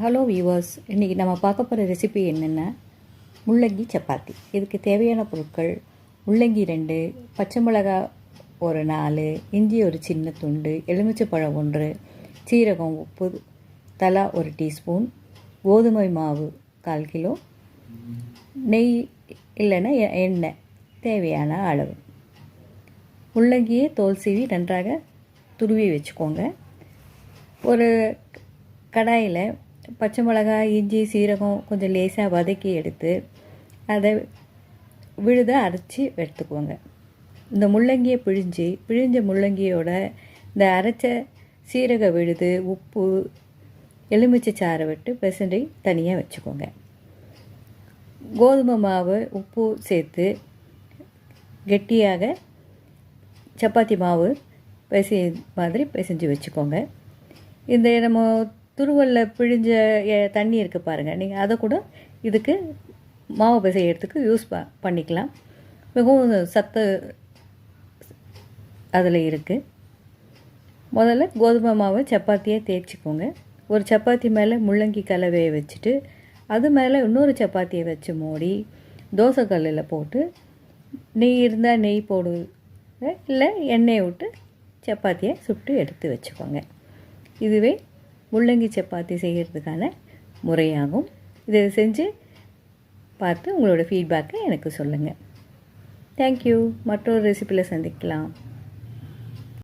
Hello viewers, இன்றைக்கி நம்ம பார்க்க போகிற ரெசிபி என்னென்னா முள்ளங்கி சப்பாத்தி. இதுக்கு தேவையான பொருட்கள்: முள்ளங்கி 2, பச்சை மிளகா ஒரு 4, இஞ்சி ஒரு சின்ன துண்டு, எலுமிச்சைப்பழம் 1, சீரகம், உப்பு தலா 1 டீஸ்பூன், கோதுமை மாவு 1/4 கிலோ, நெய் இல்லைன்னா எண்ணெய் தேவையான அளவு. முள்ளங்கியை தோல் சீவி நன்றாக துருவி வச்சுக்கோங்க. ஒரு கடாயில் பச்சை மிளகாய், இஞ்சி, சீரகம் கொஞ்சம் லேசாக வதக்கி எடுத்து அதை விழுதாக அரைச்சி எடுத்துக்குவோங்க. இந்த முள்ளங்கியை பிழிஞ்ச முள்ளங்கியோட இந்த அரைச்ச சீரக விழுது, உப்பு, எலுமிச்சை சாறை விட்டு பிசைஞ்சு தனியாக வச்சுக்கோங்க. கோதுமை மாவு, உப்பு சேர்த்து கெட்டியாக சப்பாத்தி மாவு பிசைஞ்சு வச்சுக்கோங்க. இந்த நம்ம துருவலில் பிழிஞ்ச தண்ணி இருக்குது பாருங்கள், நீங்கள் அதை கூட இதுக்கு மாவு பிசையறதுக்கு யூஸ் பண்ணிக்கலாம். மிகவும் சத்து அதில் இருக்குது. முதல்ல கோதுமை மாவை சப்பாத்தியை தேய்ச்சிக்கோங்க. ஒரு சப்பாத்தி மேலே முள்ளங்கி கலவையை வச்சுட்டு அது மேலே இன்னொரு சப்பாத்தியை வச்சு மூடி தோசை கல்லில் போட்டு நெய் இருந்தால் நெய் போடுங்க, இல்லை எண்ணெயை விட்டு சப்பாத்தியை சுட்டு எடுத்து வச்சுக்கோங்க. இதுவே முள்ளங்கி சப்பாத்தி செய்கிறதுக்கான முறையாகும். இதை செஞ்சு பார்த்து உங்களோட ஃபீட்பேக்கை எனக்கு சொல்லுங்கள். தேங்க்யூ. மற்றொரு ரெசிபியில் சந்திக்கலாம்.